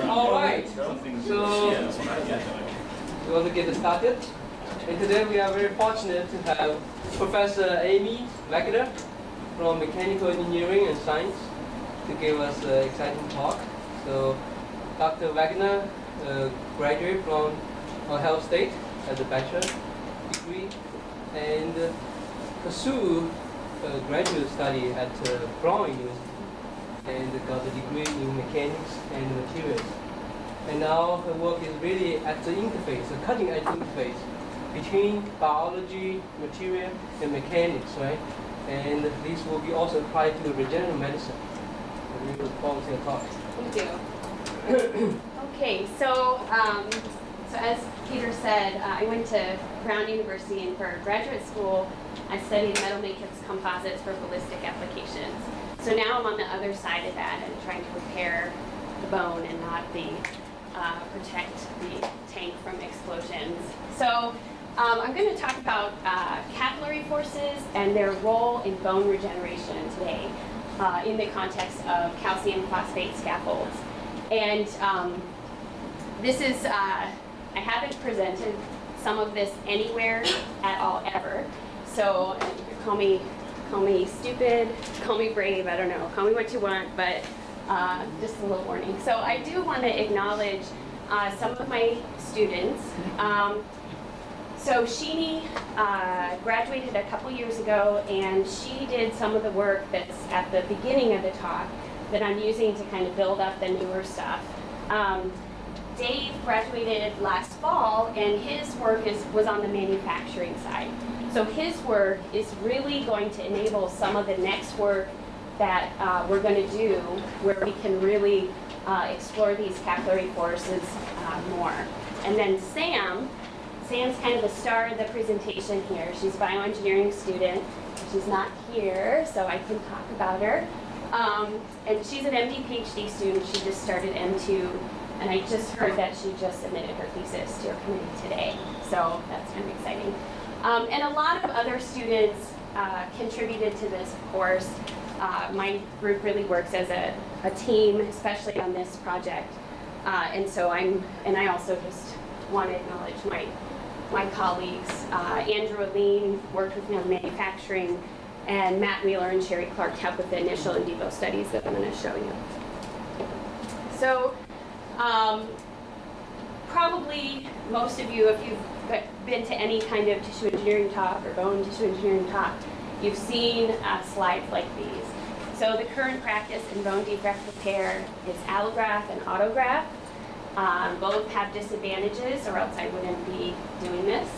All right. So we want to get started. And today we are very fortunate to have Professor Amy Wagner from Mechanical Engineering and Science to give us an exciting talk. So Dr. Wagner graduated from Ohio State as a bachelor degree and pursued a graduate study at Brown University and got a degree in mechanics and materials. And now her work is really at the interface, a cutting-edge interface between biology, material, and mechanics, right? And this will be also applied to regenerative medicine. So we look forward to your talk. Thank you. Okay, so as Peter said, I went to Brown University, and for graduate school, I studied metal matrix composites for ballistic applications. So now I'm on the other side of that and trying to repair the bone and not protect the tank from explosions. So I'm going to talk about capillary forces and their role in bone regeneration today in the context of calcium phosphate scaffolds. And this is, I haven't presented some of this anywhere at all ever. So call me stupid, call me brave, I don't know, call me what you want, but just a little warning. So I do want to acknowledge some of my students. So Sheeny graduated a couple years ago, and she did some of the work that's at the beginning of the talk that I'm using to kind of build up the newer stuff. Dave graduated last fall, and his work was on the manufacturing side. So his work is really going to enable some of the next work that we're going to do, where we can really explore these capillary forces more. And then Sam's kind of the star of the presentation here. She's a bioengineering student. She's not here, so I can talk about her. And she's an MD PhD student. She just started M2, and I just heard that she just submitted her thesis to your committee today. So that's kind of exciting. And a lot of other students contributed to this course. My group really works as a team, especially on this project. And so I also just want to acknowledge my colleagues. Andrew Aline worked with me on manufacturing, and Matt Wheeler and Sherry Clark helped with the initial in vivo studies that I'm going to show you. So probably most of you, if you've been to any kind of tissue engineering talk or bone tissue engineering talk, you've seen slides like these. So the current practice in bone defect repair is allograft and autograft. Both have disadvantages, or else I wouldn't be doing this.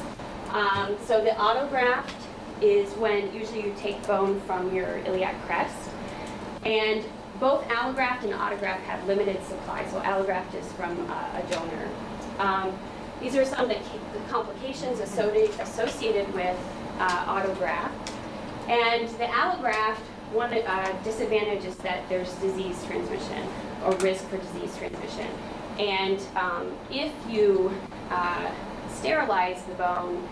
So the autograft is when usually you take bone from your iliac crest. And both allograft and autograft have limited supply. So allograft is from a donor. These are some of the complications associated with autograft. And the allograft, one disadvantage is that there's disease transmission or risk for disease transmission. And if you sterilize the bone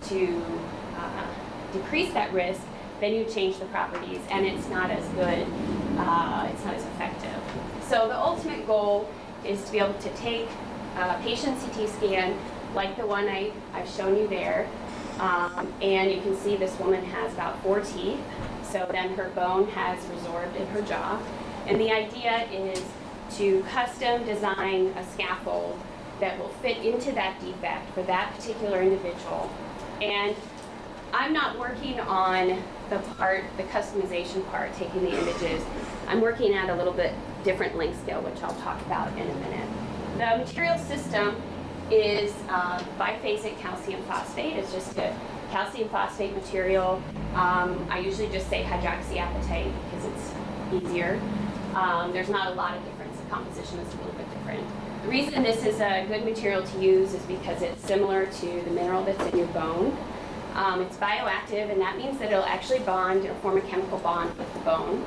to decrease that risk, then you change the properties, and it's not as good, it's not as effective. So the ultimate goal is to be able to take a patient CT scan like the one I've shown you there, and you can see this woman has about 4 teeth, so then her bone has resorbed in her jaw. And the idea is to custom design a scaffold that will fit into that defect for that particular individual. And I'm not working on the customization part, taking the images. I'm working at a little bit different length scale, which I'll talk about in a minute. The material system is biphasic calcium phosphate. It's just a calcium phosphate material. I usually just say hydroxyapatite because it's easier. There's not a lot of difference. The composition is a little bit different. The reason this is a good material to use is because it's similar to the mineral that's in your bone. It's bioactive, and that means that it'll actually bond or form a chemical bond with the bone.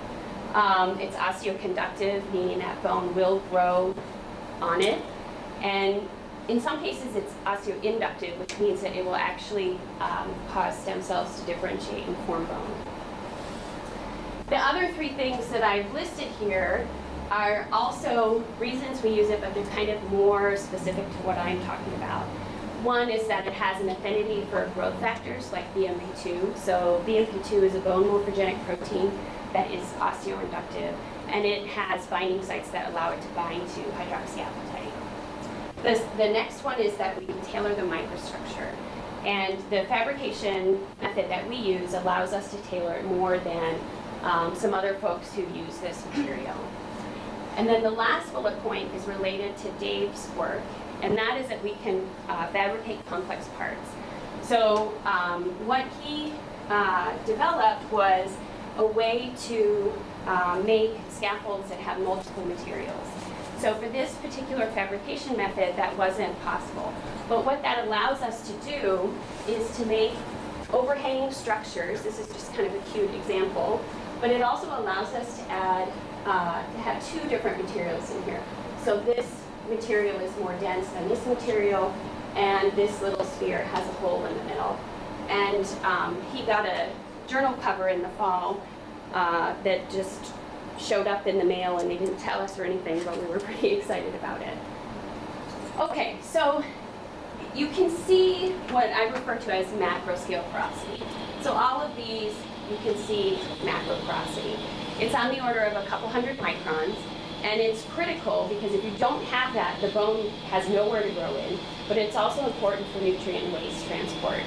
It's osteoconductive, meaning that bone will grow on it. And in some cases, it's osteoinductive, which means that it will actually cause stem cells to differentiate and form bone. The other 3 things that I've listed here are also reasons we use it, but they're kind of more specific to what I'm talking about. One is that it has an affinity for growth factors like BMP2. So BMP2 is a bone morphogenic protein that is osteoinductive, and it has binding sites that allow it to bind to hydroxyapatite. The next one is that we can tailor the microstructure. And the fabrication method that we use allows us to tailor it more than some other folks who use this material. And then the last bullet point is related to Dave's work, and that is that we can fabricate complex parts. So what he developed was a way to make scaffolds that have multiple materials. So for this particular fabrication method, that wasn't possible. But what that allows us to do is to make overhanging structures. This is just kind of a cute example, but it also allows us to add, to have two different materials in here. So this material is more dense than this material, and this little sphere has a hole in the middle. And he got a journal cover in the fall that just showed up in the mail, and they didn't tell us or anything, but we were pretty excited about it. Okay, so you can see what I refer to as macro scale porosity. So all of these, you can see macro porosity. It's on the order of a couple hundred microns, and it's critical because if you don't have that, the bone has nowhere to grow in, but it's also important for nutrient and waste transport.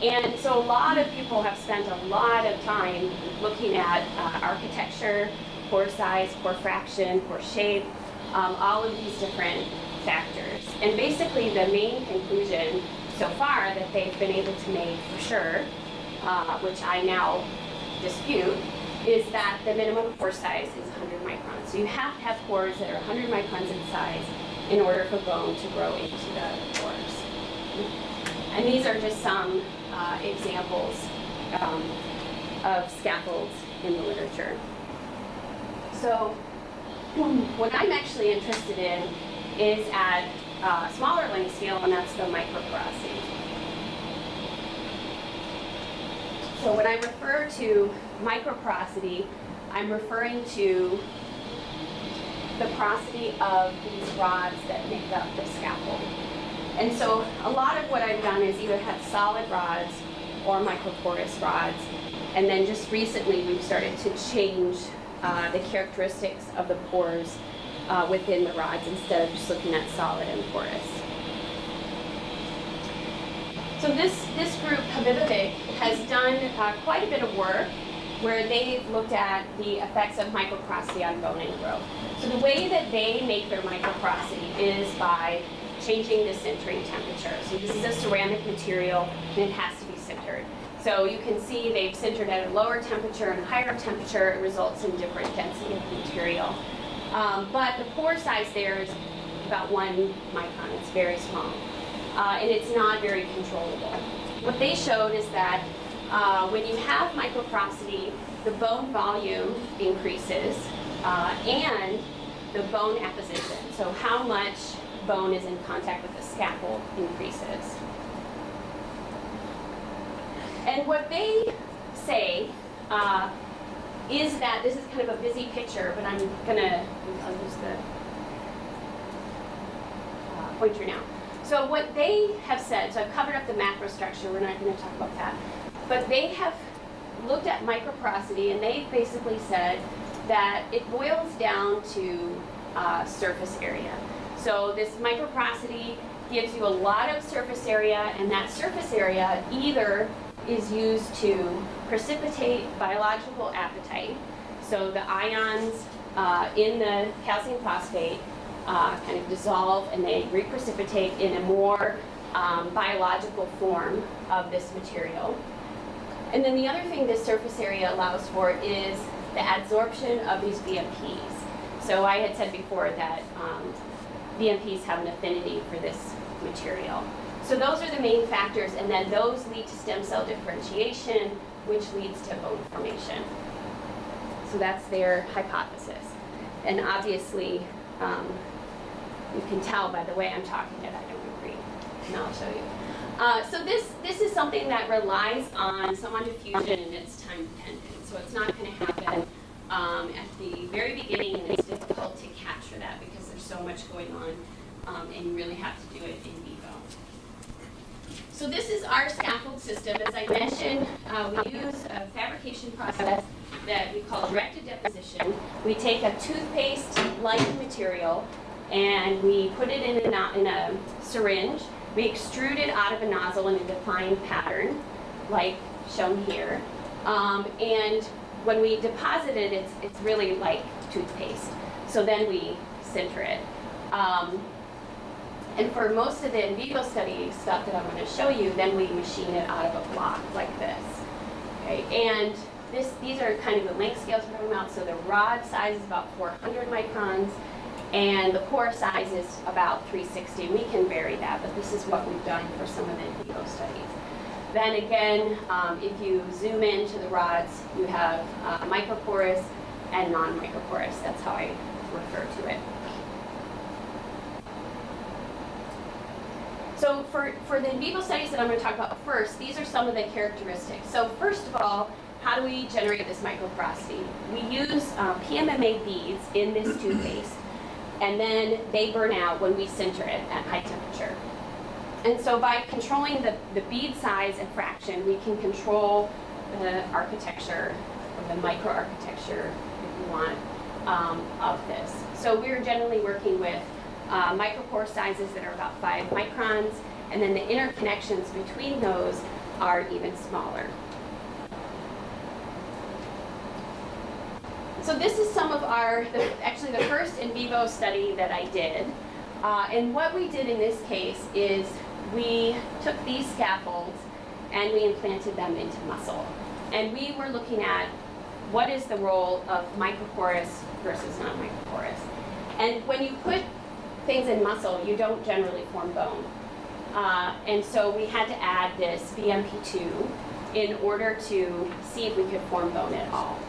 And so a lot of people have spent a lot of time looking at architecture, pore size, pore fraction, pore shape, all of these different factors. And basically the main conclusion so far that they've been able to make for sure, which I now dispute, is that the minimum pore size is 100 microns. So you have to have pores that are 100 microns in size in order for bone to grow into the pores. And these are just some examples of scaffolds in the literature. So what I'm actually interested in is at a smaller length scale, and that's the microporosity. So when I refer to microporosity, I'm referring to the porosity of these rods that make up the scaffold. And so a lot of what I've done is either have solid rods or microporous rods, and then just recently we've started to change the characteristics of the pores within the rods instead of just looking at solid and porous. So this group, Habibovic, has done quite a bit of work where they've looked at the effects of microporosity on bone and growth. So the way that they make their microporosity is by changing the sintering temperature. So this is a ceramic material, and it has to be sintered. So you can see they've sintered at a lower temperature and a higher temperature. It results in different density of material. But the pore size there is about 1 micron. It's very small. And it's not very controllable. What they showed is that when you have microporosity, the bone volume increases and the bone apposition. So how much bone is in contact with the scaffold increases. And what they say is that this is kind of a busy picture, but I'll use the pointer now. So what they have said, so I've covered up the macrostructure, we're not going to talk about that, but they have looked at microporosity, and they basically said that it boils down to surface area. So this microporosity gives you a lot of surface area, and that surface area either is used to precipitate biological apatite. So the ions in the calcium phosphate kind of dissolve and they reprecipitate in a more biological form of this material. And then the other thing this surface area allows for is the adsorption of these BMPs. So I had said before that BMPs have an affinity for this material. So those are the main factors, and then those lead to stem cell differentiation, which leads to bone formation. So that's their hypothesis. And obviously, you can tell by the way I'm talking that I don't agree, and I'll show you. So this is something that relies on someone diffusion, and it's time dependent. So it's not going to happen at the very beginning, and it's difficult to capture that because there's so much going on, and you really have to do it in vivo. So this is our scaffold system. As I mentioned, we use a fabrication process that we call directed deposition. We take a toothpaste-like material and we put it in a syringe. We extrude it out of a nozzle in a defined pattern, like shown here. And when we deposit it, it's really like toothpaste. So then we sinter it. And for most of the in vivo study stuff that I'm going to show you, then we machine it out of a block like this. Okay, and these are kind of the length scales we're talking about. So the rod size is about 400 microns, and the pore size is about 360. We can vary that, but this is what we've done for some of the in vivo studies. Then again, if you zoom into the rods, you have microporous and non-microporous. That's how I refer to it. So for the in vivo studies that I'm going to talk about first, these are some of the characteristics. So first of all, how do we generate this microporosity? We use PMMA beads in this toothpaste, and then they burn out when we sinter it at high temperature. And so by controlling the bead size and fraction, we can control the architecture, or the microarchitecture, if you want, of this. So we're generally working with micropore sizes that are about 5 microns, and then the interconnections between those are even smaller. So this is some of actually the first in vivo study that I did. And what we did in this case is we took these scaffolds and we implanted them into muscle. And we were looking at what is the role of microporous versus non-microporous. And when you put things in muscle, you don't generally form bone. And so we had to add this BMP2 in order to see if we could form bone at all.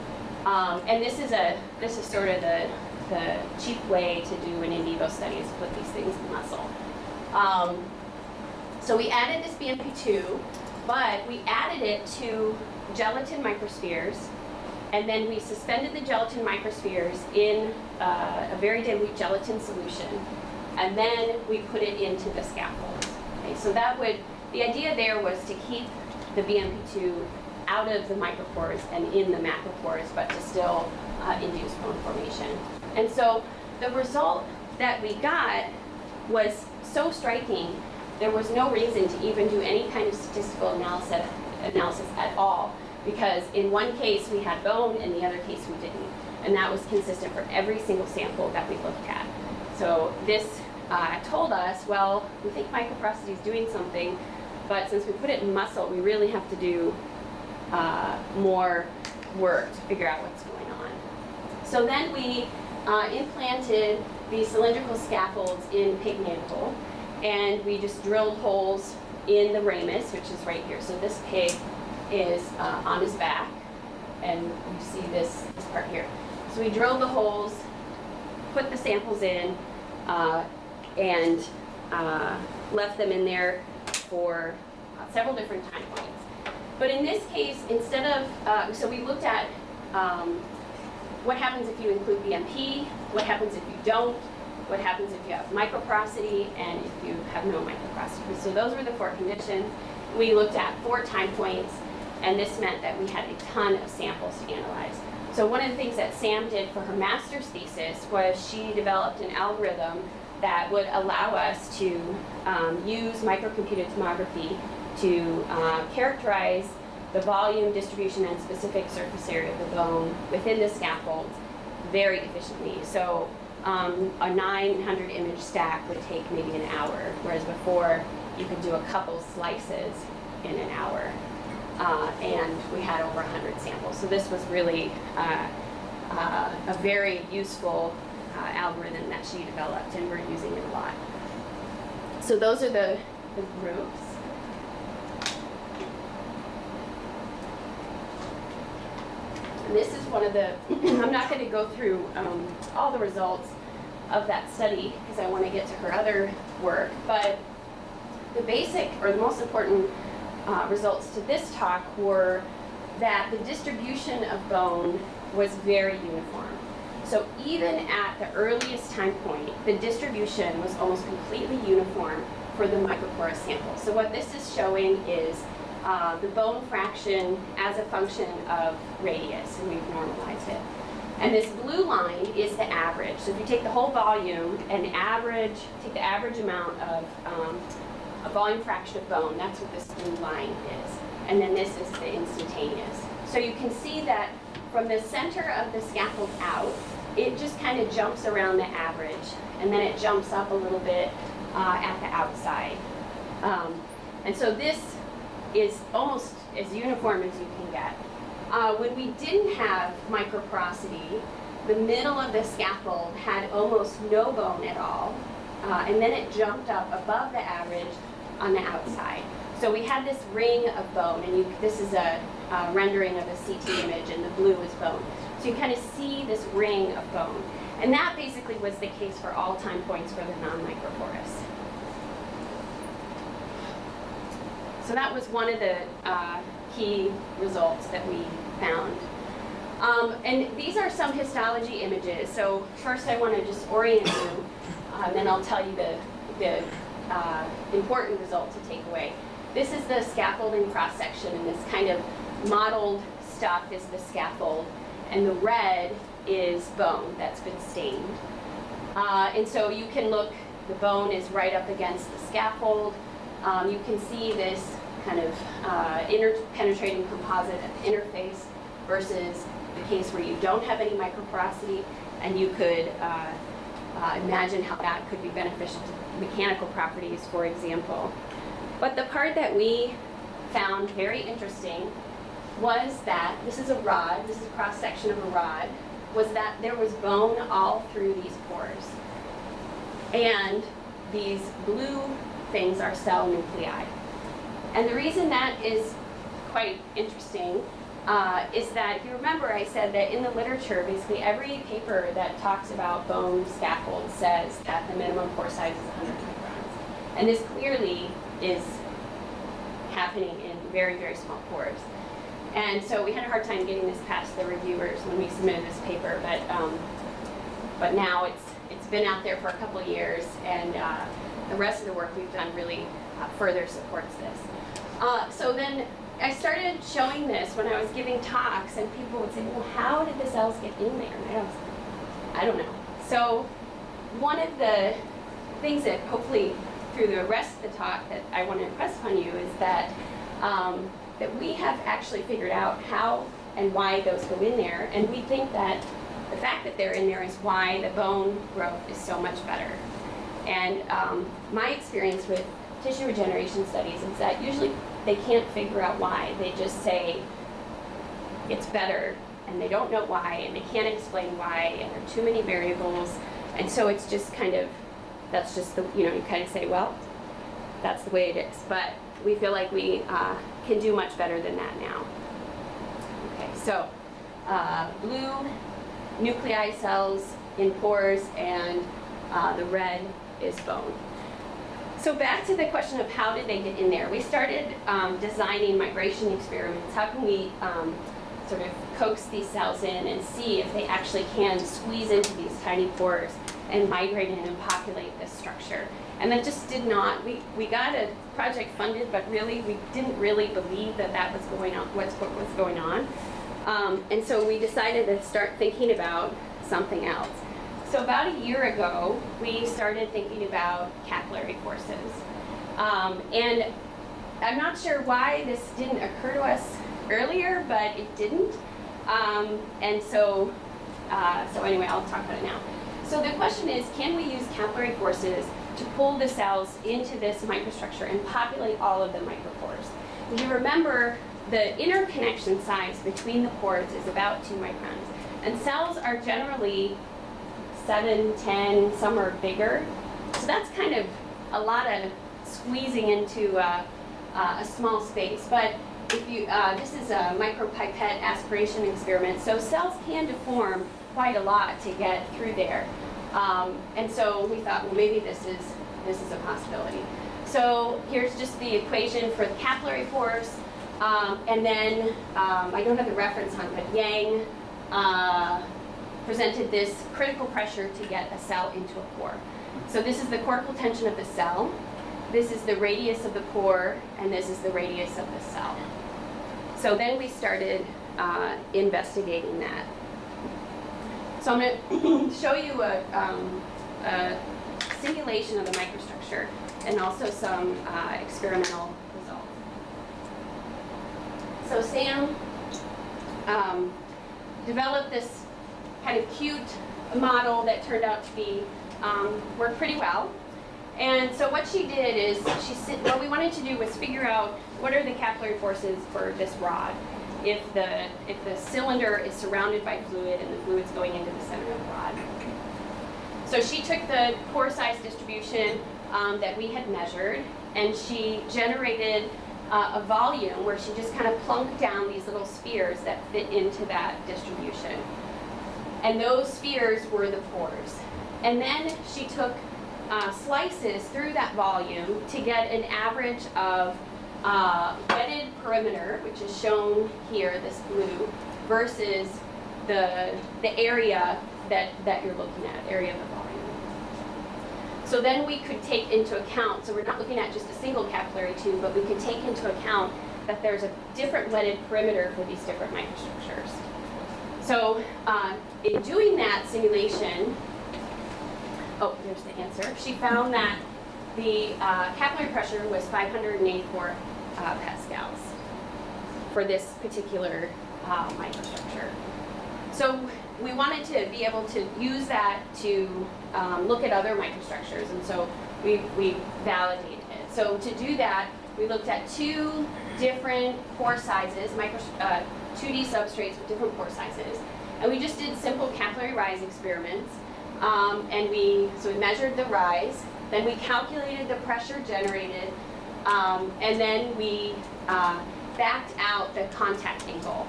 And this is sort of the cheap way to do an in vivo study, is put these things in muscle. So we added this BMP2, but we added it to gelatin microspheres, and then we suspended the gelatin microspheres in a very dilute gelatin solution, and then we put it into the scaffolds. Okay, so the idea there was to keep the BMP2 out of the micropores and in the macropores, but to still induce bone formation. And so the result that we got was so striking, there was no reason to even do any kind of statistical analysis at all, because in one case we had bone, and the other case we didn't. And that was consistent for every single sample that we looked at. So this told us, well, we think microporosity is doing something, but since we put it in muscle, we really have to do more work to figure out what's going on. So then we implanted these cylindrical scaffolds in pig mandible, and we just drilled holes in the ramus, which is right here. So this pig is on his back, and you see this part here. So we drilled the holes, put the samples in, and left them in there for several different time points. But in this case, instead of, so we looked at what happens if you include BMP, what happens if you don't, what happens if you have microporosity, and if you have no microporosity. So those were the 4 conditions. We looked at 4 time points, and this meant that we had a ton of samples to analyze. So one of the things that Sam did for her master's thesis was she developed an algorithm that would allow us to use microcomputed tomography to characterize the volume, distribution, and specific surface area of the bone within the scaffolds very efficiently. So a 900 image stack would take maybe an hour, whereas before you could do a couple slices in an hour. And we had over 100 samples. So this was really a very useful algorithm that she developed, and we're using it a lot. So those are the groups. And this is one of the, I'm not going to go through all the results of that study because I want to get to her other work, but the basic, or the most important results to this talk were that the distribution of bone was very uniform. So even at the earliest time point, the distribution was almost completely uniform for the microporous sample. So what this is showing is the bone fraction as a function of radius, and we've normalized it. And this blue line is the average. So if you take the whole volume and take the average amount of a volume fraction of bone, that's what this blue line is. And then this is the instantaneous. So you can see that from the center of the scaffold out, it just kind of jumps around the average, and then it jumps up a little bit at the outside. And so this is almost as uniform as you can get. When we didn't have microporosity, the middle of the scaffold had almost no bone at all, and then it jumped up above the average on the outside. So we had this ring of bone, and this is a rendering of a CT image, and the blue is bone. So you kind of see this ring of bone. And that basically was the case for all time points for the non-microporous. So that was one of the key results that we found. And these are some histology images. So first I want to just orient you, and then I'll tell you the important result to take away. This is the scaffolding cross-section, and this kind of mottled stuff is the scaffold, and the red is bone that's been stained. And so you can look, the bone is right up against the scaffold. You can see this kind of interpenetrating composite at the interface versus the case where you don't have any microporosity, and you could imagine how that could be beneficial to mechanical properties, for example. But the part that we found very interesting was that, this is a rod, this is a cross-section of a rod, was that there was bone all through these pores. And these blue things are cell nuclei. And the reason that is quite interesting is that, if you remember, I said that in the literature, basically every paper that talks about bone scaffolds says that the minimum pore size is 100 microns. And this clearly is happening in very, very small pores. And so we had a hard time getting this past the reviewers when we submitted this paper, but now it's been out there for a couple of years, and the rest of the work we've done really further supports this. So then I started showing this when I was giving talks, and people would say, well, how did the cells get in there? And I don't know. So one of the things that hopefully through the rest of the talk that I want to impress upon you is that that we have actually figured out how and why those go in there, and we think that the fact that they're in there is why the bone growth is so much better. And my experience with tissue regeneration studies is that usually they can't figure out why. They just say it's better, and they don't know why, and they can't explain why, and there are too many variables, and so it's just kind of, that's just the, you kind of say, well, that's the way it is. But we feel like we can do much better than that now. Okay, so blue nuclei cells in pores, and the red is bone. So back to the question of how did they get in there. We started designing migration experiments. How can we sort of coax these cells in and see if they actually can squeeze into these tiny pores and migrate in and populate this structure? And that just did not. We got a project funded, but really we didn't really believe that that was going on, what was going on. And so we decided to start thinking about something else. So about a year ago, we started thinking about capillary forces. And I'm not sure why this didn't occur to us earlier, but it didn't. And so anyway, I'll talk about it now. So the question is, can we use capillary forces to pull the cells into this microstructure and populate all of the micropores? If you remember, the interconnection size between the pores is about 2 microns. And cells are generally 7, 10, some are bigger. So that's kind of a lot of squeezing into a small space. But if you, this is a micropipette aspiration experiment, so cells can deform quite a lot to get through there. And so we thought, well, maybe this is a possibility. So here's just the equation for the capillary force, and then I don't have the reference on, but Yang presented this critical pressure to get a cell into a pore. So this is the cortical tension of the cell, this is the radius of the pore, and this is the radius of the cell. So then we started investigating that. So I'm going to show you a simulation of the microstructure and also some experimental results. So Sam developed this kind of cute model that turned out to be work pretty well. And so what she did is what we wanted to do was figure out what are the capillary forces for this rod if the cylinder is surrounded by fluid and the fluid's going into the center of the rod. So she took the pore size distribution that we had measured, and she generated a volume where she just kind of plunked down these little spheres that fit into that distribution. And those spheres were the pores. And then she took slices through that volume to get an average of wetted perimeter, which is shown here, this blue, versus the area that you're looking at, area of the volume. So then we could take into account, so we're not looking at just a single capillary tube, but we could take into account that there's a different wetted perimeter for these different microstructures. So in doing that simulation, oh, there's the answer. She found that the capillary pressure was 584 pascals for this particular microstructure. So we wanted to be able to use that to look at other microstructures, and so we validated it. So to do that, we looked at two different pore sizes, 2D substrates with different pore sizes, and we just did simple capillary rise experiments. And we measured the rise, then we calculated the pressure generated, and then we backed out the contact angle.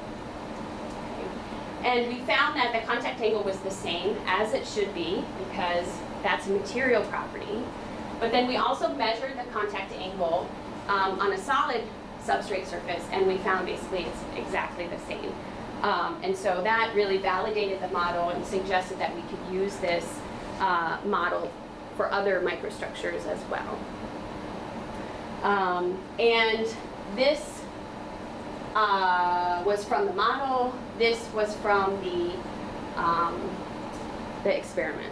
Okay. And we found that the contact angle was the same as it should be because that's a material property. But then we also measured the contact angle on a solid substrate surface, and we found basically it's exactly the same. And so that really validated the model and suggested that we could use this model for other microstructures as well. And this was from the model. This was from the experiments.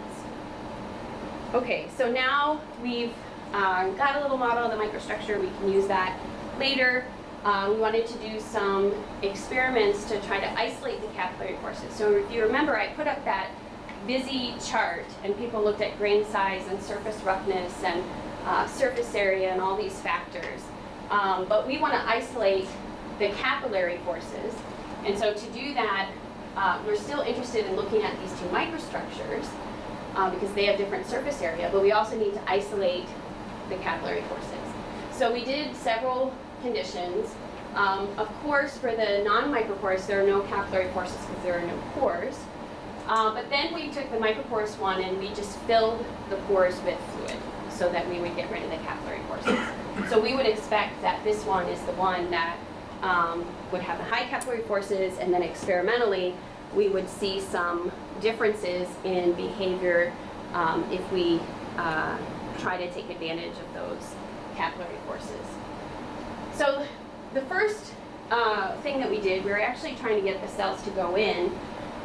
Okay, so now we've got a little model of the microstructure. We can use that later. We wanted to do some experiments to try to isolate the capillary forces. So if you remember, I put up that busy chart, and people looked at grain size and surface roughness and surface area and all these factors. But we want to isolate the capillary forces. And so to do that, we're still interested in looking at these two microstructures because they have different surface area, but we also need to isolate the capillary forces. So we did several conditions. Of course, for the non-micropores, there are no capillary forces because there are no pores. But then we took the microporous one and we just filled the pores with fluid so that we would get rid of the capillary forces. So we would expect that this one is the one that would have the high capillary forces, and then experimentally we would see some differences in behavior if we try to take advantage of those capillary forces. So the first thing that we did, we were actually trying to get the cells to go in,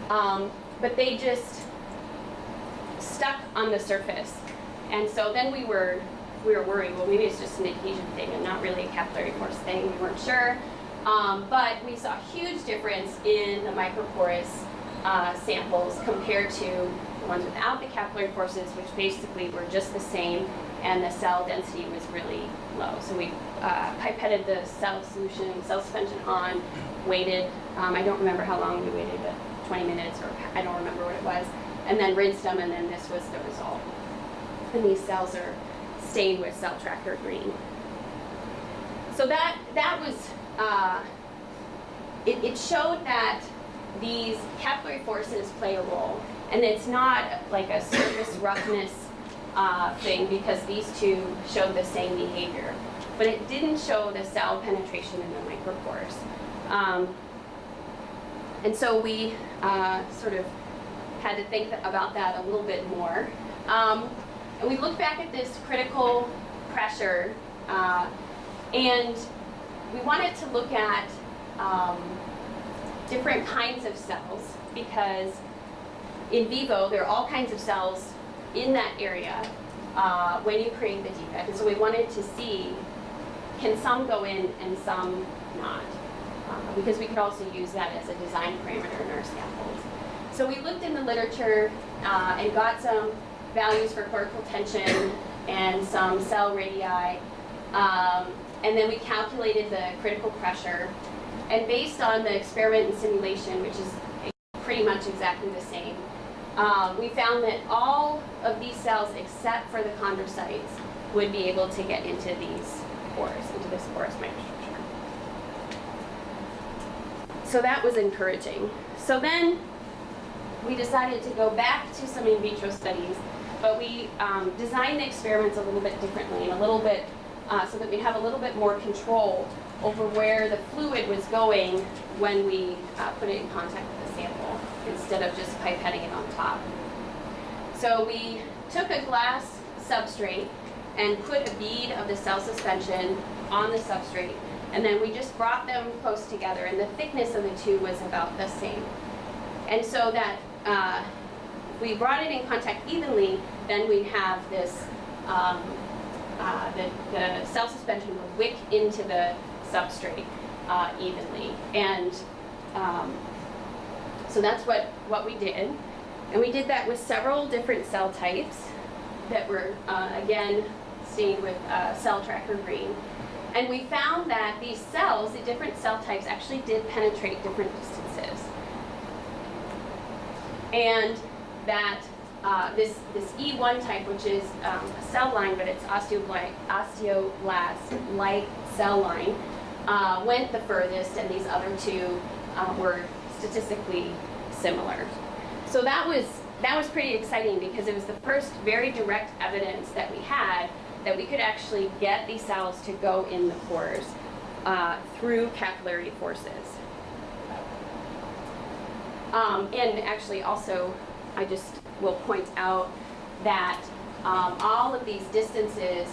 but they just stuck on the surface. And so then we were worried, well, maybe it's just an adhesion thing and not really a capillary force thing. We weren't sure. But we saw a huge difference in the microporous samples compared to the ones without the capillary forces, which basically were just the same, and the cell density was really low. So we pipetted the cell solution, cell suspension on, waited. I don't remember how long we waited, but 20 minutes, or I don't remember what it was, and then rinsed them, and then this was the result. And these cells are stained with cell tracker green. So that was, it showed that these capillary forces play a role, and it's not like a surface roughness thing because these two showed the same behavior, but it didn't show the cell penetration in the micropores. And so we sort of had to think about that a little bit more. And we looked back at this critical pressure, and we wanted to look at different kinds of cells, because in vivo there are all kinds of cells in that area when you create the defect. And so we wanted to see, can some go in and some not? Because we could also use that as a design parameter in our scaffolds. So we looked in the literature and got some values for cortical tension and some cell radii. And then we calculated the critical pressure. And based on the experiment and simulation, which is pretty much exactly the same, we found that all of these cells, except for the chondrocytes, would be able to get into these pores, into this porous microstructure. So that was encouraging. So then we decided to go back to some in vitro studies, but we designed the experiments a little bit differently and a little bit so that we have a little bit more control over where the fluid was going when we put it in contact with the sample, instead of just pipetting it on top. So we took a glass substrate and put a bead of the cell suspension on the substrate, and then we just brought them close together, and the thickness of the two was about the same. And so that if we brought it in contact evenly, then we'd have this, the cell suspension would wick into the substrate evenly. And so that's what we did. And we did that with several different cell types that were, again, stained with cell tracker green. And we found that these cells, the different cell types, actually did penetrate different distances. And that this E1 type, which is a cell line, but it's osteoblast-like cell line, went the furthest, and these other two were statistically similar. So that was pretty exciting, because it was the first very direct evidence that we had that we could actually get these cells to go in the pores through capillary forces. And actually also, I just will point out that all of these distances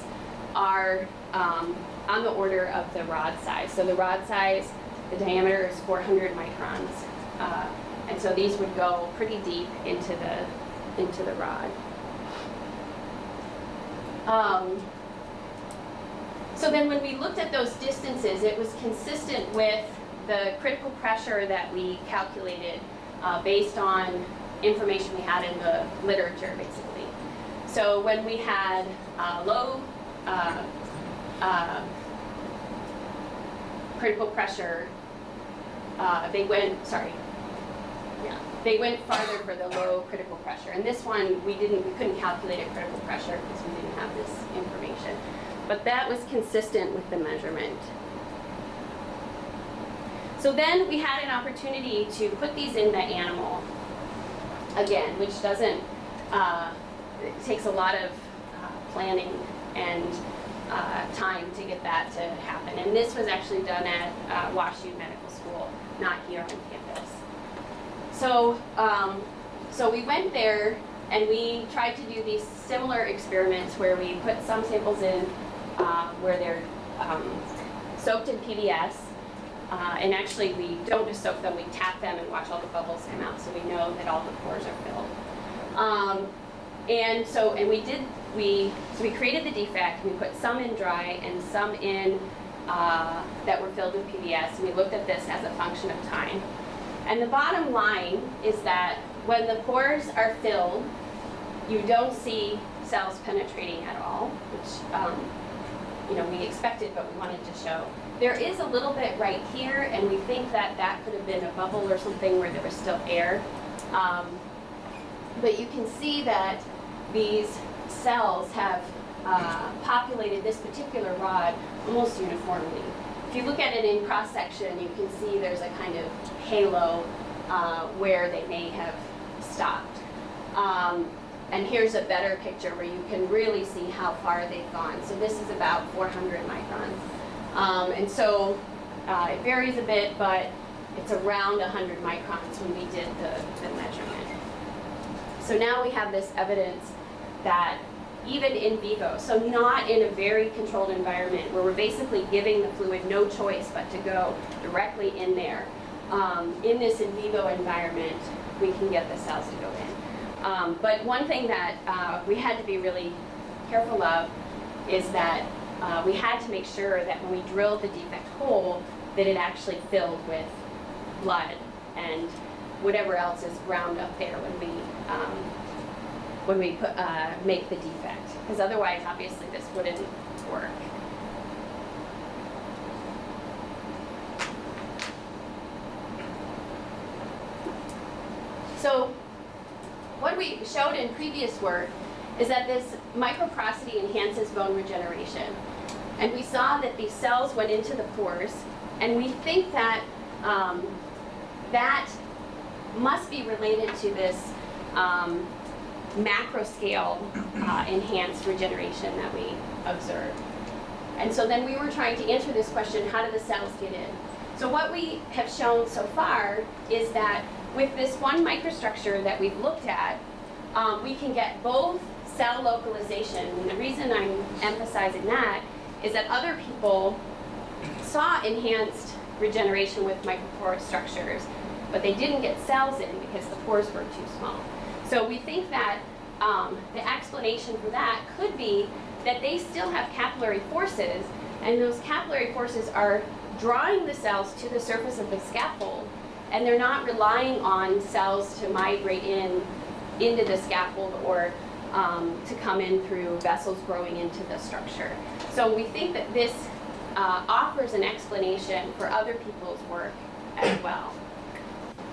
are on the order of the rod size. So the rod size, the diameter is 400 microns. And so these would go pretty deep into the rod. So then when we looked at those distances, it was consistent with the critical pressure that we calculated based on information we had in the literature, basically. So when we had low critical pressure, they went farther for the low critical pressure. And this one, we couldn't calculate a critical pressure because we didn't have this information. But that was consistent with the measurement. So then we had an opportunity to put these in the animal again, which doesn't, it takes a lot of planning and time to get that to happen. And this was actually done at WashU Medical School, not here on campus. So, so we went there and we tried to do these similar experiments where we put some samples in where they're soaked in PBS. And actually, we don't just soak them, we tap them and watch all the bubbles come out so we know that all the pores are filled. So we created the defect, we put some in dry and some in that were filled with PBS, and we looked at this as a function of time. And the bottom line is that when the pores are filled, you don't see cells penetrating at all, which we expected, but we wanted to show. There is a little bit right here, and we think that that could have been a bubble or something where there was still air. But you can see that these cells have populated this particular rod almost uniformly. If you look at it in cross-section, you can see there's a kind of halo where they may have stopped. And here's a better picture where you can really see how far they've gone. So this is about 400 microns. And so it varies a bit, but it's around 100 microns when we did the measurement. So now we have this evidence that even in vivo, so not in a very controlled environment where we're basically giving the fluid no choice but to go directly in there, in this in vivo environment, we can get the cells to go in. But one thing that we had to be really careful of is that we had to make sure that when we drilled the defect hole, that it actually filled with blood and whatever else is ground up there when we make the defect, because otherwise, obviously, this wouldn't work. So what we showed in previous work is that this microporosity enhances bone regeneration. And we saw that these cells went into the pores, and we think that that must be related to this macro scale enhanced regeneration that we observed. And so then we were trying to answer this question, how do the cells get in? So what we have shown so far is that with this one microstructure that we've looked at, we can get both cell localization. And the reason I'm emphasizing that is that other people saw enhanced regeneration with microporous structures, but they didn't get cells in because the pores were too small. So we think that the explanation for that could be that they still have capillary forces, and those capillary forces are drawing the cells to the surface of the scaffold, and they're not relying on cells to migrate into the scaffold or to come in through vessels growing into the structure. So we think that this offers an explanation for other people's work as well.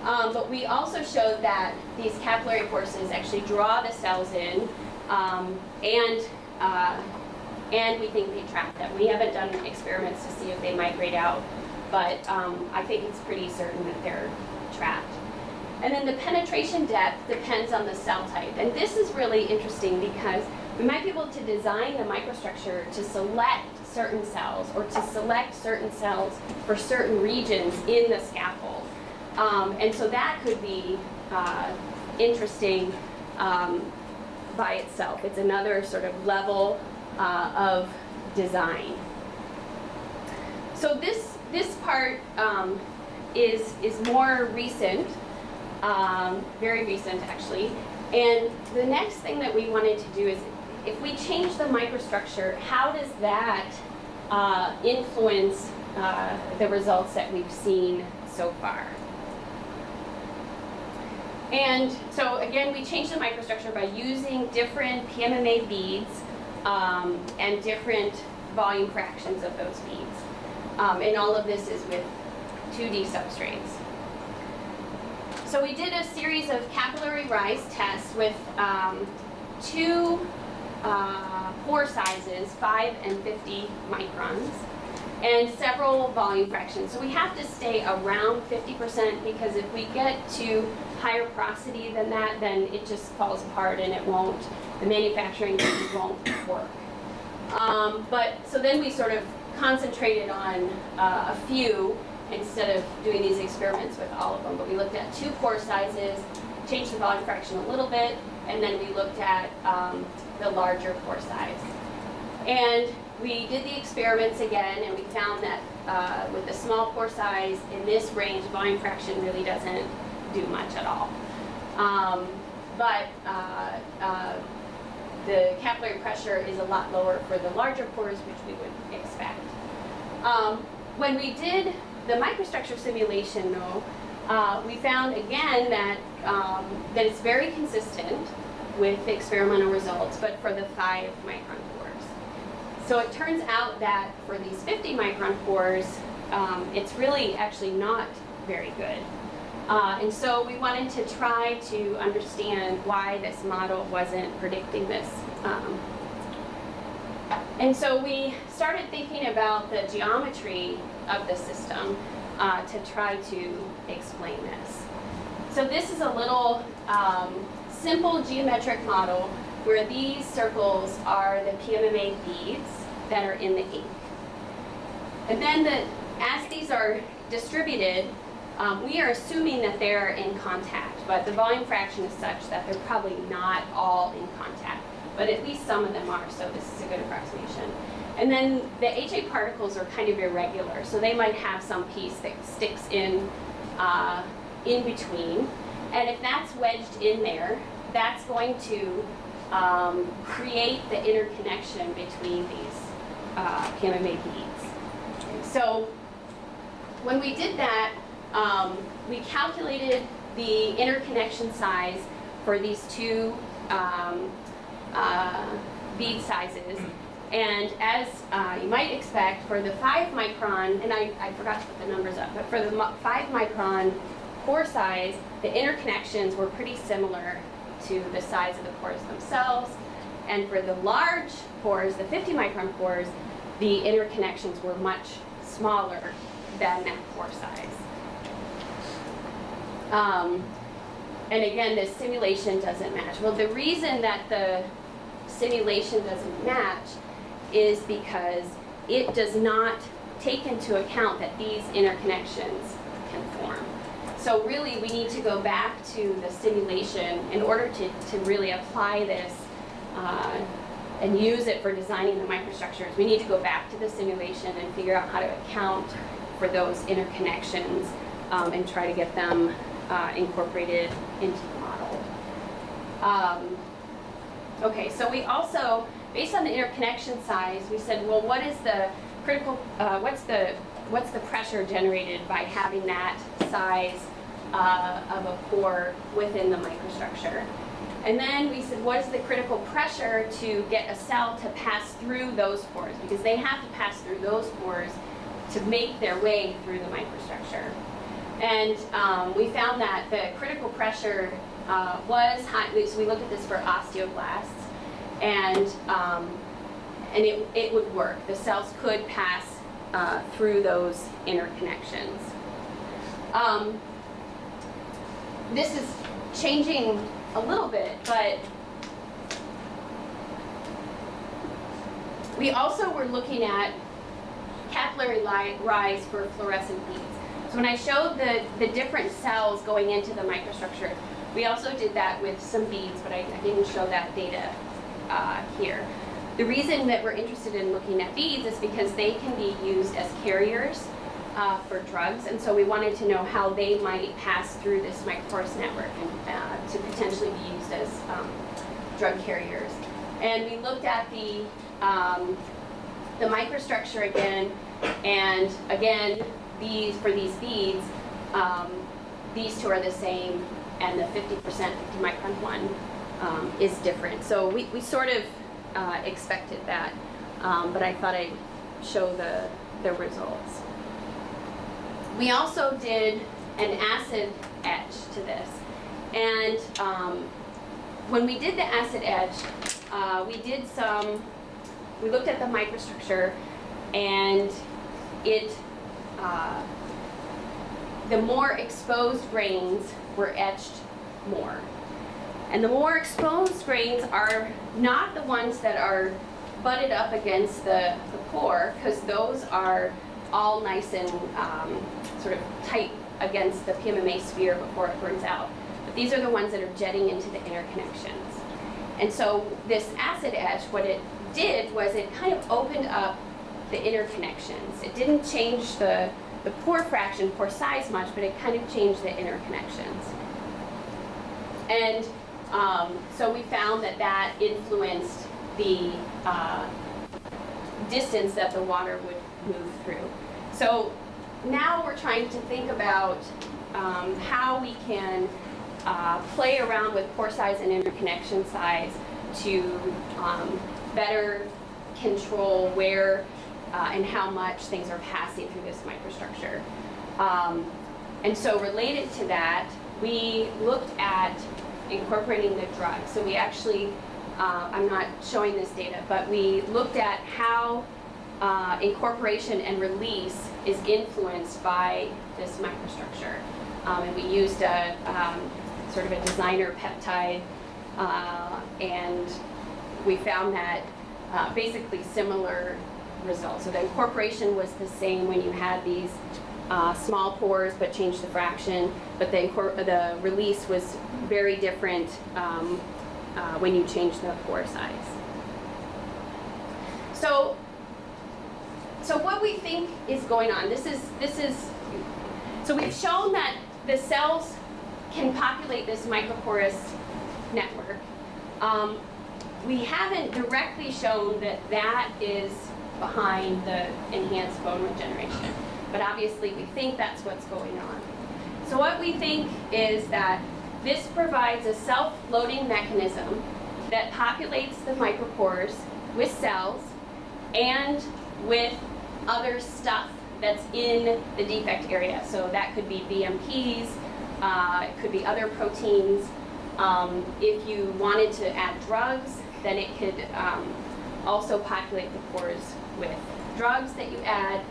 But we also showed that these capillary forces actually draw the cells in, and we think they trap them. We haven't done experiments to see if they migrate out, but I think it's pretty certain that they're trapped. And then the penetration depth depends on the cell type. And this is really interesting because we might be able to design the microstructure to select certain cells or to select certain cells for certain regions in the scaffold. And so that could be interesting by itself. It's another sort of level of design. So this part is more recent, very recent actually. And the next thing that we wanted to do is, if we change the microstructure, how does that influence the results that we've seen so far? And so again, we changed the microstructure by using different PMMA beads and different volume fractions of those beads. And all of this is with 2D substrates. So we did a series of capillary rise tests with two pore sizes, 5 and 50 microns, and several volume fractions. So we have to stay around 50% because if we get to higher porosity than that, then it just falls apart and it won't, the manufacturing won't work. But so then we sort of concentrated on a few instead of doing these experiments with all of them. But we looked at two pore sizes, changed the volume fraction a little bit, and then we looked at the larger pore size. And we did the experiments again, and we found that with the small pore size in this range, volume fraction really doesn't do much at all. But the capillary pressure is a lot lower for the larger pores, which we would expect. When we did the microstructure simulation, though, we found again that that it's very consistent with the experimental results, but for the 5 micron pores. So it turns out that for these 50 micron pores, it's really actually not very good. And so we wanted to try to understand why this model wasn't predicting this. And so we started thinking about the geometry of the system to try to explain this. So this is a little simple geometric model where these circles are the PMMA beads that are in the ink. And then as these are distributed, we are assuming that they're in contact, but the volume fraction is such that they're probably not all in contact, but at least some of them are, so this is a good approximation. And then the HA particles are kind of irregular, so they might have some piece that sticks in between. And if that's wedged in there, that's going to create the interconnection between these PMMA beads. So when we did that, we calculated the interconnection size for these two bead sizes. And as you might expect, for the 5 micron, and I forgot to put the numbers up, but for the 5 micron pore size, the interconnections were pretty similar to the size of the pores themselves. And for the large pores, the 50 micron pores, the interconnections were much smaller than that pore size. And again, the simulation doesn't match. Well, the reason that the simulation doesn't match is because it does not take into account that these interconnections can form. So really, we need to go back to the simulation in order to really apply this and use it for designing the microstructures. We need to go back to the simulation and figure out how to account for those interconnections and try to get them incorporated into the model. Okay, so we also, based on the interconnection size, we said, well, what is the critical, what's the pressure generated by having that size of a pore within the microstructure? And then we said, what is the critical pressure to get a cell to pass through those pores? Because they have to pass through those pores to make their way through the microstructure. And we found that the critical pressure was high. So we looked at this for osteoblasts, and it would work. The cells could pass through those interconnections. This is changing a little bit, but we also were looking at capillary rise for fluorescent beads. So when I showed the different cells going into the microstructure, we also did that with some beads, but I didn't show that data here. The reason that we're interested in looking at beads is because they can be used as carriers for drugs, and so we wanted to know how they might pass through this microporous network and to potentially be used as drug carriers. And we looked at the microstructure again, and again, for these beads, these two are the same, and the 50% 50 micron one is different. So we sort of expected that, but I thought I'd show the results. We also did an acid etch to this, and when we did the acid etch, we looked at the microstructure, and the more exposed grains were etched more. And the more exposed grains are not the ones that are butted up against the pore, because those are all nice and sort of tight against the PMMA sphere before it burns out. But these are the ones that are jetting into the interconnections. And so this acid etch, what it did was it kind of opened up the interconnections. It didn't change the pore fraction, pore size much, but it kind of changed the interconnections. And so we found that influenced the distance that the water would move through. So now we're trying to think about how we can play around with pore size and interconnection size to better control where and how much things are passing through this microstructure. And so related to that, we looked at incorporating the drug. So we actually, I'm not showing this data, but we looked at how incorporation and release is influenced by this microstructure. And we used a sort of a designer peptide, and we found that basically similar results. So the incorporation was the same when you had these small pores but changed the fraction, but then the release was very different when you change the pore size. So what we think is going on, so we've shown that the cells can populate this microporous network. We haven't directly shown that that is behind the enhanced bone regeneration, but obviously we think that's what's going on. So what we think is that this provides a self-loading mechanism that populates the micropores with cells and with other stuff that's in the defect area. So that could be BMPs, it could be other proteins. If you wanted to add drugs, then it could also populate the pores with drugs that you add.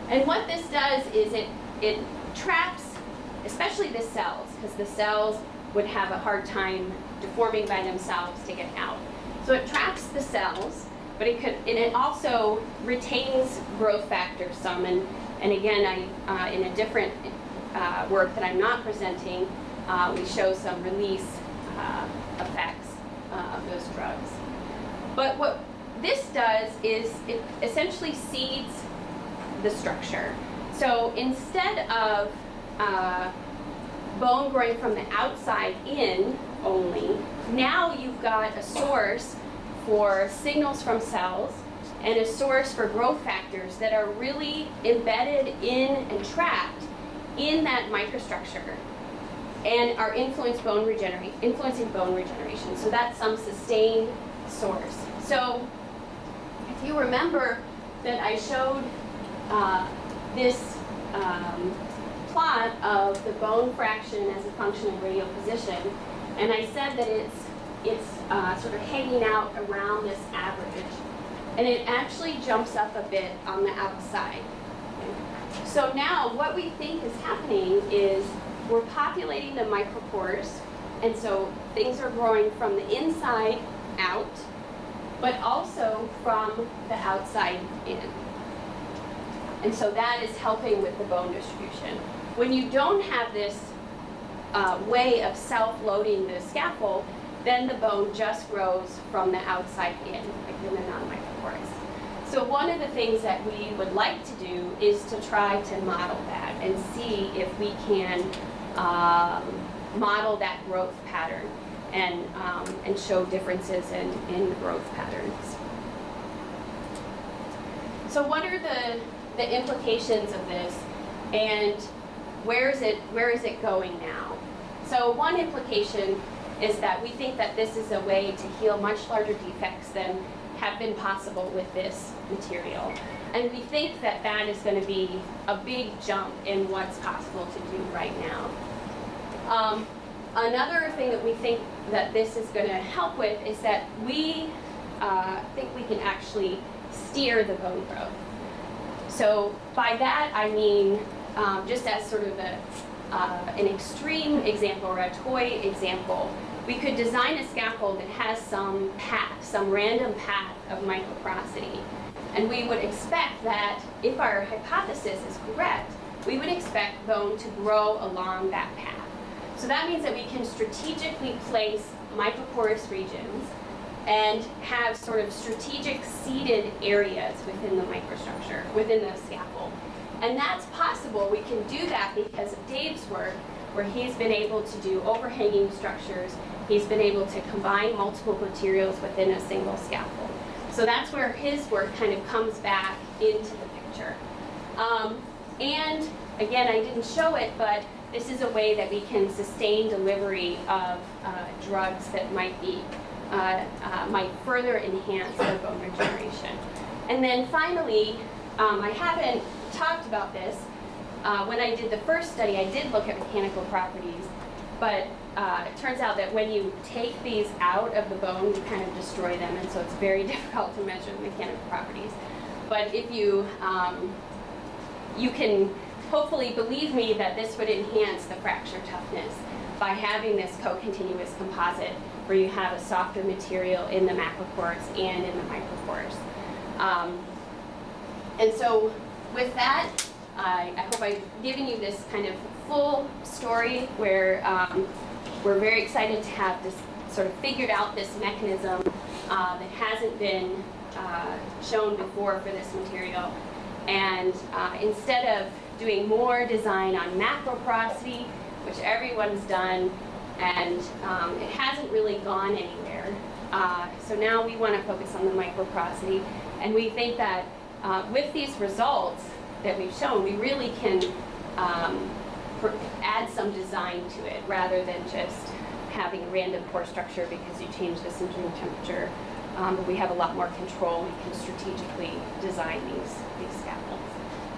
And what this does is it traps, especially the cells, because the cells would have a hard time deforming by themselves to get out. So it traps the cells, but it also retains growth factors some. And again, in a different work that I'm not presenting, we show some release effects of those drugs. But what this does is it essentially seeds the structure. So instead of bone growing from the outside in only, now you've got a source for signals from cells and a source for growth factors that are really embedded in and trapped in that microstructure and are influencing bone regeneration. So that's some sustained source. So if you remember that I showed this plot of the bone fraction as a function of radial position, and I said that it's sort of hanging out around this average, and it actually jumps up a bit on the outside. So now what we think is happening is we're populating the micropores, and so things are growing from the inside out, but also from the outside in. And so that is helping with the bone distribution. When you don't have this way of self-loading the scaffold, then the bone just grows from the outside in, like in the non-microporous. So one of the things that we would like to do is to try to model that and see if we can model that growth pattern and show differences in growth patterns. So what are the implications of this, and where is it going now? So one implication is that we think that this is a way to heal much larger defects than have been possible with this material. And we think that that is going to be a big jump in what's possible to do right now. Another thing that we think that this is going to help with is that we think we can actually steer the bone growth. So by that I mean, just as sort of an extreme example or a toy example, we could design a scaffold that has some path, some random path of microporosity. And we would expect that if our hypothesis is correct, we would expect bone to grow along that path. So that means that we can strategically place microporous regions and have sort of strategic seeded areas within the microstructure, within the scaffold. And that's possible. We can do that because of Dave's work, where he's been able to do overhanging structures. He's been able to combine multiple materials within a single scaffold. So that's where his work kind of comes back into the picture. And again, I didn't show it, but this is a way that we can sustain delivery of drugs that might further enhance the bone regeneration. And then finally, I haven't talked about this. When I did the first study, I did look at mechanical properties, but it turns out that when you take these out of the bone, you kind of destroy them, and so it's very difficult to measure the mechanical properties. But if you can hopefully believe me that this would enhance the fracture toughness by having this co-continuous composite where you have a softer material in the macropores and in the micropores. And so with that, I hope I've given you this kind of full story where we're very excited to have this sort of figured out this mechanism that hasn't been shown before for this material. And instead of doing more design on macro porosity, which everyone's done, and it hasn't really gone anywhere. So now we want to focus on the micro porosity, and we think that with these results that we've shown, we really can add some design to it rather than just having a random pore structure because you change the sintering temperature. But we have a lot more control. We can strategically design these scaffolds.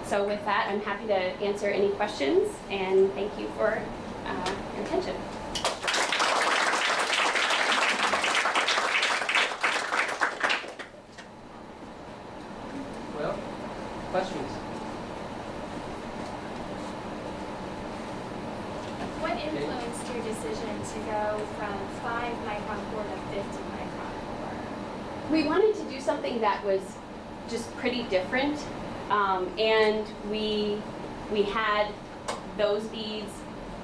So with that, I'm happy to answer any questions, and thank you for your attention. Well, questions? What influenced your decision to go from 5 micron core to 50 micron core? We wanted to do something that was just pretty different, and we had those beads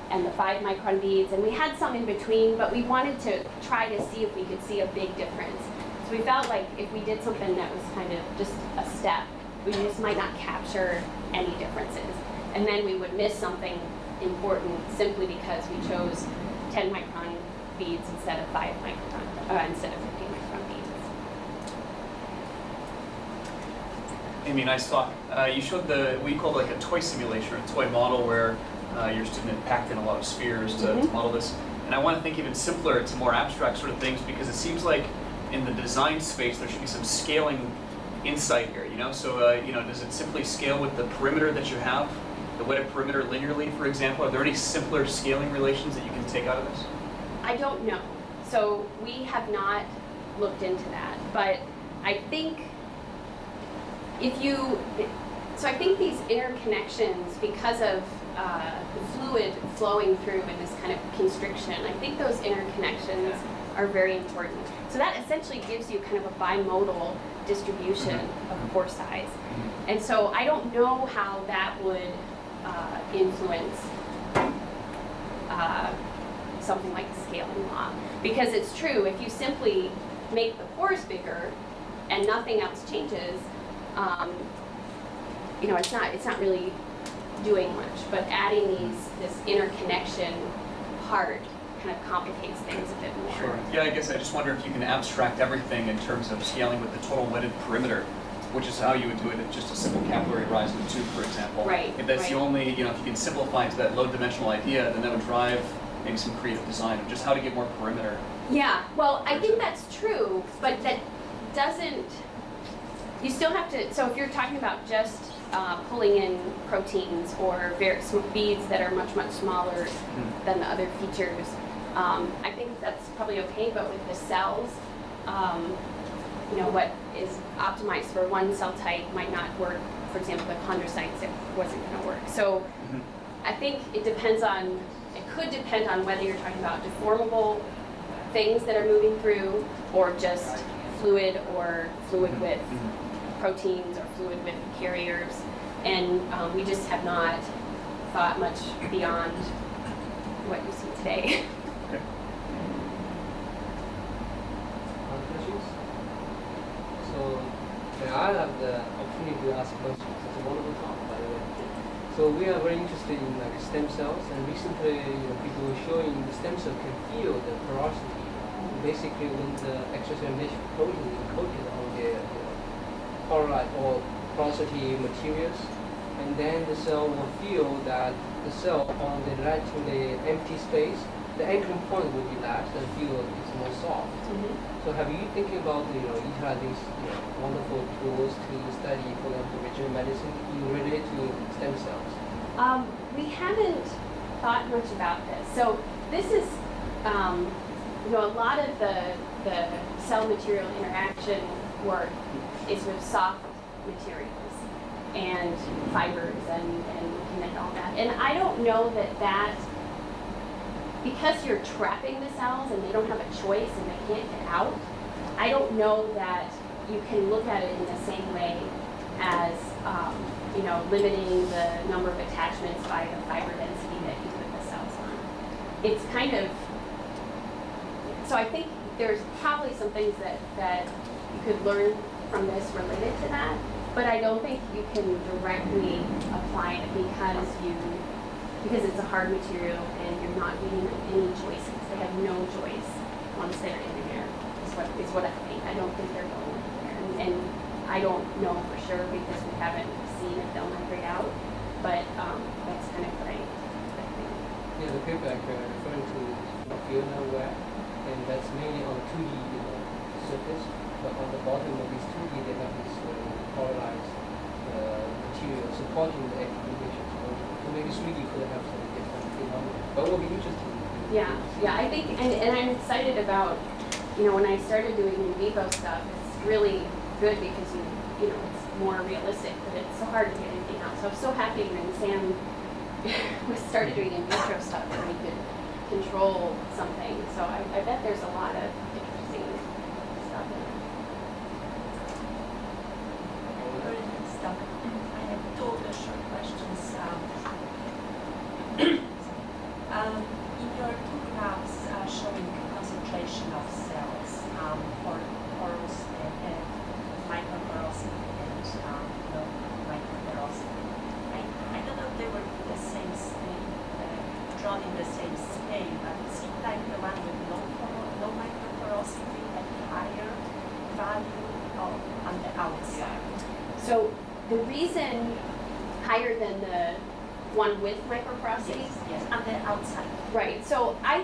and the 5 micron beads, and we had some in between, but we wanted to try to see if we could see a big difference. So we felt like if we did something that was kind of just a step, we just might not capture any differences, and then we would miss something important simply because we chose 10 micron beads instead of 5 micron, instead of 50 micron beads. Amy, nice talk. You showed we called like a toy simulation or a toy model where your student had packed in a lot of spheres to model this. And I want to think even simpler to more abstract sort of things, because it seems like in the design space there should be some scaling insight here, you know? So, you know, does it simply scale with the perimeter that you have? The wetted perimeter linearly, for example? Are there any simpler scaling relations that you can take out of this? I don't know. So we have not looked into that, but I think I think these interconnections, because of the fluid flowing through in this kind of constriction, I think those interconnections are very important. So that essentially gives you kind of a bimodal distribution of pore size. And so I don't know how that would influence something like the scaling law. Because it's true, if you simply make the pores bigger and nothing else changes, you know, it's not really doing much. But adding this interconnection part kind of complicates things a bit more. Sure. Yeah, I guess I just wonder if you can abstract everything in terms of scaling with the total wetted perimeter, which is how you would do it in just a simple capillary rise in the tube, for example. Right. If that's right. the only, you know, if you can simplify it to that low-dimensional idea, then that would drive maybe some creative design of just how to get more perimeter. Yeah, well, I think that's true, but that doesn't, you still have to, so if you're talking about just pulling in proteins or beads that are much, much smaller than the other features, I think that's probably okay, but with the cells, you know, what is optimized for one cell type might not work. For example, the chondrocytes, it wasn't going to work. So I think it could depend on whether you're talking about deformable things that are moving through, or just fluid with proteins or fluid with carriers. And we just have not thought much beyond what you see today. Okay. Other questions? So I have the opportunity to ask questions. It's a wonderful talk, by the way. So we are very interested in like stem cells, and recently, you know, people were showing the stem cell can feel the porosity. Basically, when the extracellular mesh protein is coated on the porosity or porosity materials, and then the cell will feel that the cell on the relatively empty space, the anchoring point will relax and feel it's more soft. So have you thinking about, you know, each of these, you know, wonderful tools to study, for example, regenerative medicine related to stem cells? We haven't thought much about this. So this is, you know, a lot of the cell material interaction work is with soft materials and fibers and all that. And I don't know that because you're trapping the cells and they don't have a choice and they can't get out, I don't know that you can look at it in the same way as limiting the number of attachments by the fiber density that you put the cells on. It's kind of, so I think there's probably some things that you could learn from this related to that, but I don't think you can directly apply it because it's a hard material and you're not giving them any choices. They have no choice once they're in there, is what I think. I don't think they're going there. And I don't know for sure because we haven't seen if they'll migrate out, but that's kind of what I think. Yeah, the paper I'm referring to is from Fiona Webb, and that's mainly on 2D surface, but on the bottom of this 2D they have this polarized material supporting the activation. So maybe 3D could have some different phenomena, but it will be interesting. Yeah, I think, and I'm excited about, when I started doing in vivo stuff, it's really good because it's more realistic, but it's so hard to get anything out. So I'm so happy when Sam started doing in vitro stuff where we could control something. So I bet there's a lot of interesting stuff in it. I have two short questions. In your two graphs showing concentration of cells for porous and microporosity and microporosity, I don't know if they were the same scale, drawn in the same scale, but it seemed like the one with low microporosity had higher value on the outside. So the reason higher than the one with microporosity? Yes, on the outside. Right. So I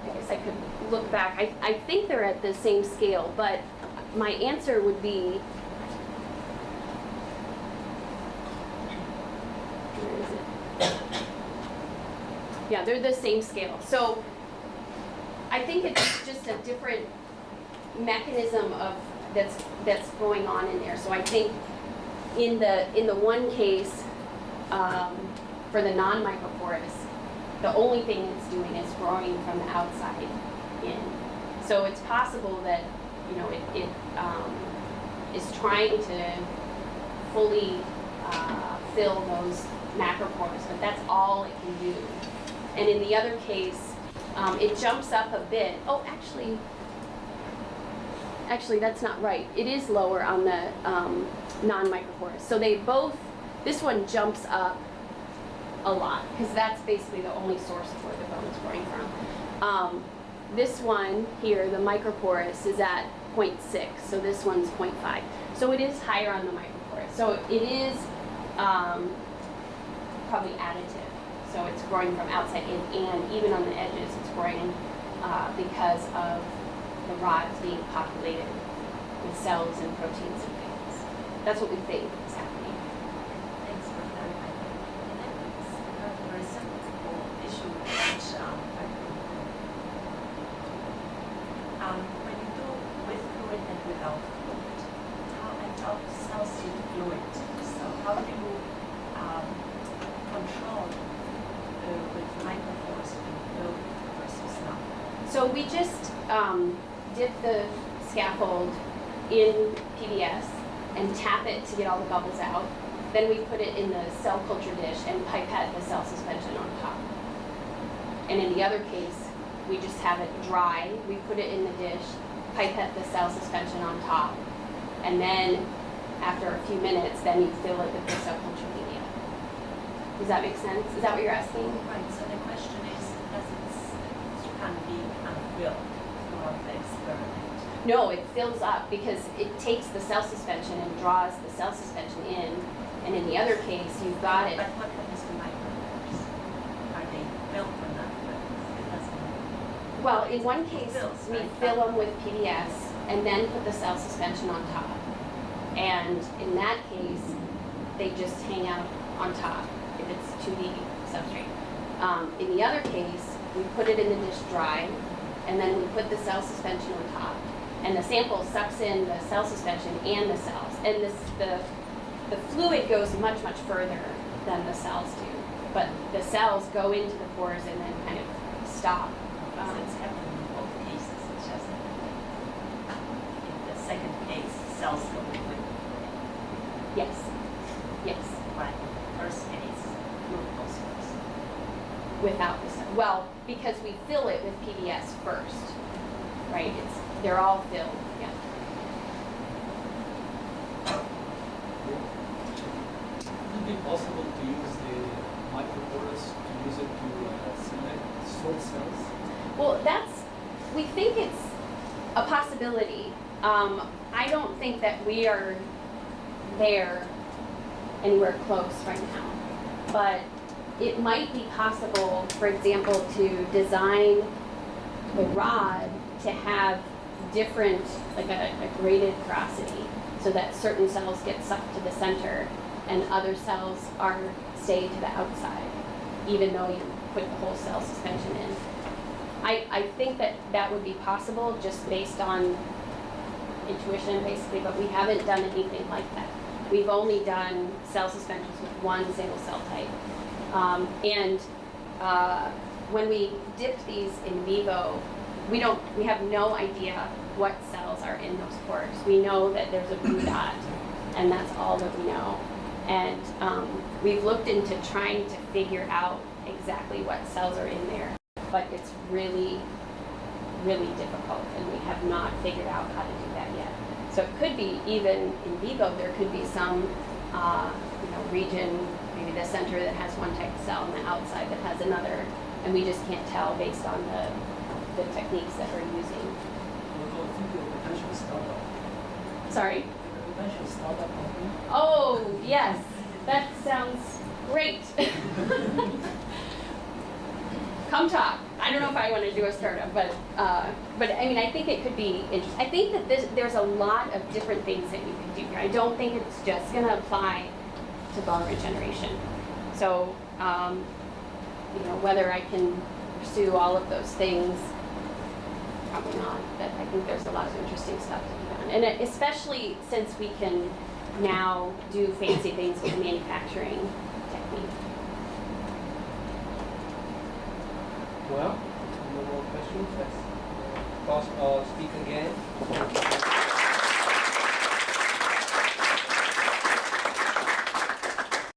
guess I could look back. I think they're at the same scale, but my answer would be, where is it? Yeah, they're the same scale. So I think it's just a different mechanism of that's going on in there. So I think in the one case for the non-microporous, the only thing it's doing is growing from the outside in. So it's possible that it is trying to fully fill those macropores, but that's all it can do. And in the other case, it jumps up a bit. Oh, actually that's not right. It is lower on the non-microporous. So they both, this one jumps up a lot because that's basically the only source of where the bone is growing from. This one here, the microporous, is at 0.6, so this one's 0.5. So it is higher on the microporous. So it is probably additive. So it's growing from outside in, and even on the edges, it's growing because of the rods being populated with cells and proteins and things. That's what we think is happening. Thanks for clarifying. And then it's a very simple issue which when you do with fluid and without fluid, how cells see fluid? So how do you control with micropores with fluid versus not? So we just dip the scaffold in PBS and tap it to get all the bubbles out. Then we put it in the cell culture dish and pipette the cell suspension on top. And in the other case, we just have it dry. We put it in the dish, pipette the cell suspension on top, and then after a few minutes, then you fill it with the cell culture media. Does that make sense? Is that what you're asking? Right, so the question is, does it can be unfilled throughout the experiment? No, it fills up because it takes the cell suspension and draws the cell suspension in. And in the other case, you've got it. But what happens to micropores? Are they filled or not filled? It doesn't matter. Well, in one case, Fills, we right? fill them with PDS and then put the cell suspension on top. And in that case, they just hang out on top if it's 2D substrate. In the other case, we put it in the dish dry, and then we put the cell suspension on top. And the sample sucks in the cell suspension and the cells. And the fluid goes much, much further than the cells do. But the cells go into the pores and then kind of stop. So it's happening in both cases. It's just that in the second case, cells go with. Yes. Yes. Like first case, no cells. Without the cell. Well, because we fill it with PBS first, right? They're all filled. Yeah. Would it be possible to use the microporous to use it to select sort cells? Well, we think it's a possibility. I don't think that we are there anywhere close right now. But it might be possible, for example, to design the rod to have different, like a graded porosity, so that certain cells get sucked to the center and other cells stay to the outside, even though you put the whole cell suspension in. I think that would be possible just based on intuition, basically, but we haven't done anything like that. We've only done cell suspensions with one single cell type. When we dipped these in vivo, we have no idea what cells are in those pores. We know that there's a blue dot, and that's all that we know. And we've looked into trying to figure out exactly what cells are in there, but it's really, really difficult, and we have not figured out how to do that yet. So it could be, even in vivo, there could be some region, maybe the center that has one type of cell and the outside that has another, and we just can't tell based on the techniques that we're using. Although I think you're a potential startup. Sorry? You're a potential startup company. Oh, yes. That sounds great. Come talk. I don't know if I want to do a startup, but I mean, I think it could be interesting. I think that there's a lot of different things that you can do here. I don't think it's just going to apply to bone regeneration. So, whether I can pursue all of those things, probably not. But I think there's a lot of interesting stuff to be done, and especially since we can now do fancy things with the manufacturing technique. Well, no more questions. Let's pause or speak again.